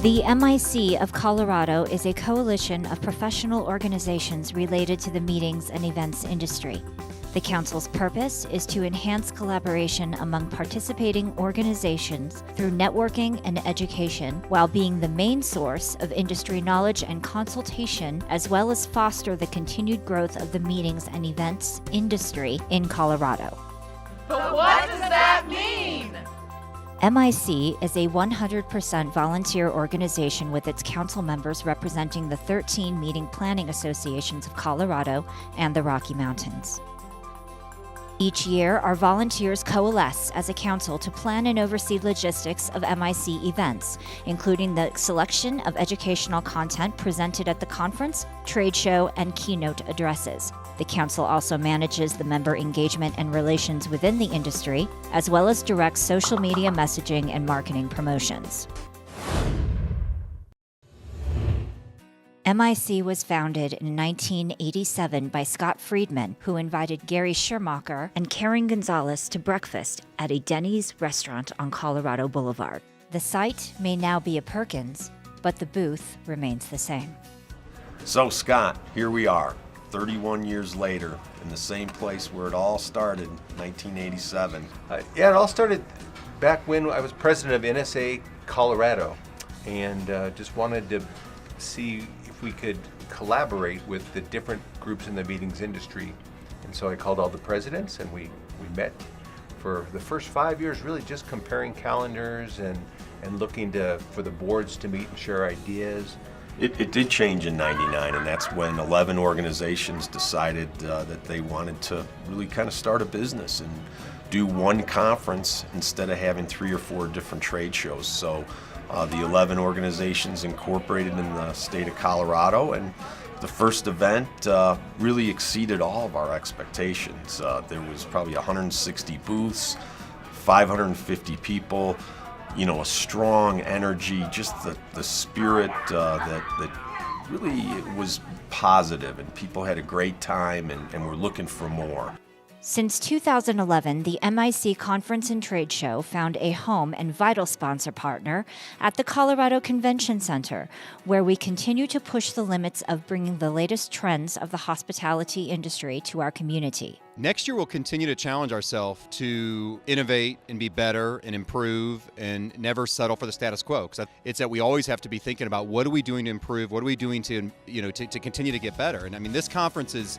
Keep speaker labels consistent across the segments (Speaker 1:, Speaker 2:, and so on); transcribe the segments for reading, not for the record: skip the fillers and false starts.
Speaker 1: The MIC of Colorado is a coalition of professional organizations related to the meetings and events industry. The Council's purpose is to enhance collaboration among participating organizations through networking and education, while being the main source of industry knowledge and consultation, as well as foster the continued growth of the meetings and events industry in Colorado.
Speaker 2: But what does that mean?
Speaker 1: MIC is a 100% volunteer organization with its council members representing the 13 meeting planning associations of Colorado and the Rocky Mountains. Each year, our volunteers coalesce as a council to plan and oversee logistics of MIC events, including the selection of educational content presented at the conference, trade show, and keynote addresses. The council also manages the member engagement and relations within the industry, as well as directs social media messaging and marketing promotions. MIC was founded in 1987 by Scott Friedman, who invited Gary Schermacher and Karen Gonzalez to breakfast at a Denny's restaurant on Colorado Boulevard. The site may now be a Perkins, but the booth remains the same.
Speaker 3: So Scott, here we are, 31 years later, in the same place where it all started, 1987.
Speaker 4: It all started back when I was president of NSA Colorado, and just wanted to see if we could collaborate with the different groups in the meetings industry. And so I called all the presidents, and we met for the first 5 years, really just comparing calendars and looking for the boards to meet and share ideas.
Speaker 3: It did change in '99, and that's when 11 organizations decided that they wanted to really kind of start a business and do one conference instead of having 3 or 4 different trade shows. So the 11 organizations incorporated in the state of Colorado, and the first event really exceeded all of our expectations. There was probably 160 booths, 550 people, a strong energy, just the spirit that really was positive, and people had a great time and were looking for more.
Speaker 1: Since 2011, the MIC Conference and Trade Show found a home and vital sponsor partner at the Colorado Convention Center, where we continue to push the limits of bringing the latest trends of the hospitality industry to our community.
Speaker 5: Next year, we'll continue to challenge ourselves to innovate and be better and improve and never settle for the status quo. Because it's that we always have to be thinking about what are we doing to improve, what are we doing to continue to get better. And I mean, this conference is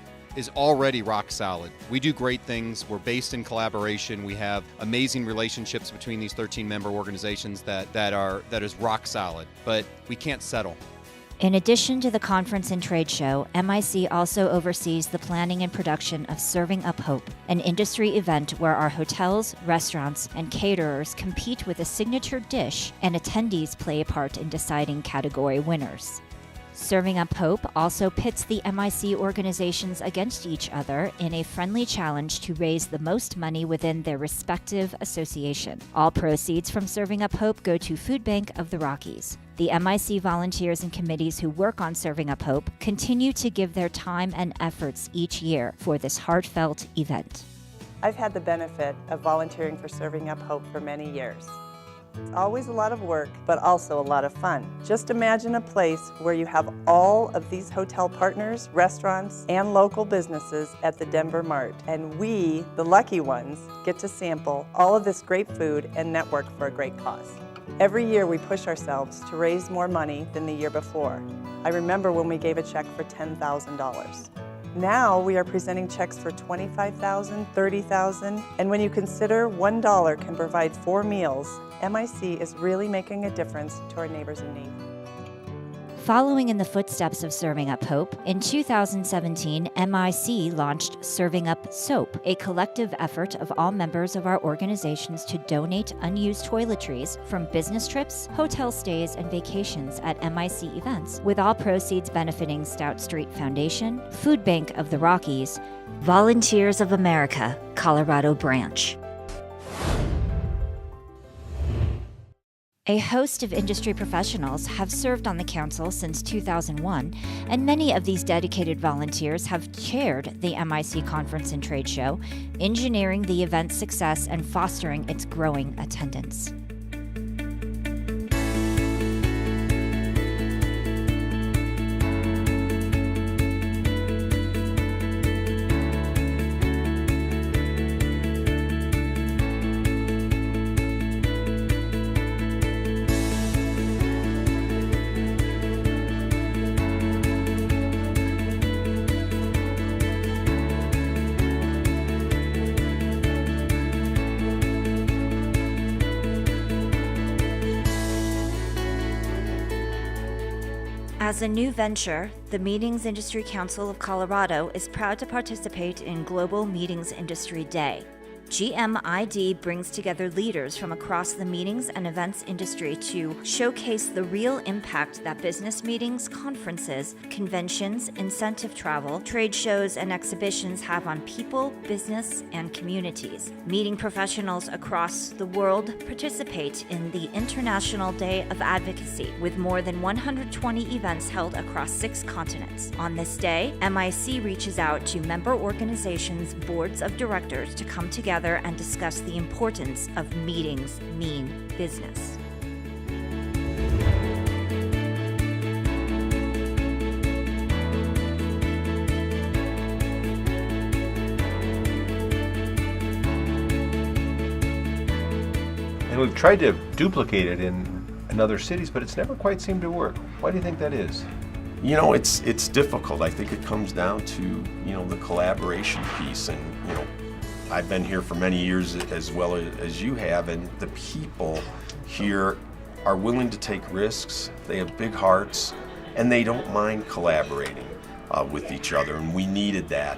Speaker 5: already rock solid. We do great things. We're based in collaboration. We have amazing relationships between these 13 member organizations that is rock solid. But we can't settle.
Speaker 1: In addition to the conference and trade show, MIC also oversees the planning and production of Serving Up Hope, an industry event where our hotels, restaurants, and caterers compete with a signature dish, and attendees play a part in deciding category winners. Serving Up Hope also pits the MIC organizations against each other in a friendly challenge to raise the most money within their respective association. All proceeds from Serving Up Hope go to Food Bank of the Rockies. The MIC volunteers and committees who work on Serving Up Hope continue to give their time and efforts each year for this heartfelt event.
Speaker 6: I've had the benefit of volunteering for Serving Up Hope for many years. It's always a lot of work, but also a lot of fun. Just imagine a place where you have all of these hotel partners, restaurants, and local businesses at the Denver Mart. And we, the lucky ones, get to sample all of this great food and network for a great cause. Every year we push ourselves to raise more money than the year before. I remember when we gave a check for $10,000. Now we are presenting checks for $25,000, $30,000, and when you consider $1 can provide 4 meals, MIC is really making a difference to our neighbors in need.
Speaker 1: Following in the footsteps of Serving Up Hope, in 2017, MIC launched Serving Up Soap, a collective effort of all members of our organizations to donate unused toiletries from business trips, hotel stays, and vacations at MIC events, with all proceeds benefiting Stout Street Foundation, Food Bank of the Rockies, Volunteers of America, Colorado Branch. A host of industry professionals have served on the council since 2001, and many of these dedicated volunteers have chaired the MIC Conference and Trade Show, engineering the event's success and fostering its growing attendance. As a new venture, the Meetings Industry Council of Colorado is proud to participate in Global Meetings Industry Day. GMID brings together leaders from across the meetings and events industry to showcase the real impact that business meetings, conferences, conventions, incentive travel, trade shows, and exhibitions have on people, business, and communities. Meeting professionals across the world participate in the International Day of Advocacy, with more than 120 events held across 6 continents. On this day, MIC reaches out to member organizations' boards of directors to come together and discuss the importance of meetings mean business.
Speaker 4: And we've tried to duplicate it in other cities, but it's never quite seemed to work. Why do you think that is?
Speaker 3: You know, it's difficult. I think it comes down to, you know, the collaboration piece. And, you know, I've been here for many years as well as you have, and the people here are willing to take risks. They have big hearts, and they don't mind collaborating with each other. And we needed that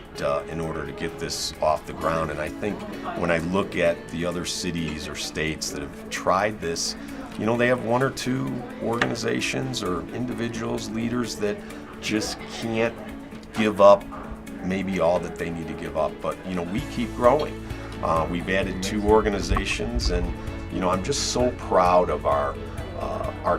Speaker 3: in order to get this off the ground. And I think when I look at the other cities or states that have tried this, you know, they have 1 or 2 organizations or individuals, leaders that just can't give up maybe all that they need to give up. But, you know, we keep growing. We've added 2 organizations, and, you know, I'm just so proud of our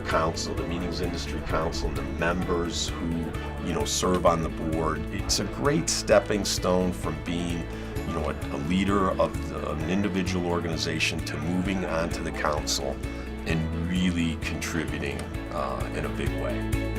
Speaker 3: council, the Meetings Industry Council, and the members who, you know, serve on the board. It's a great stepping stone from being, you know, a leader of an individual organization to moving on to the council and really contributing in a big way.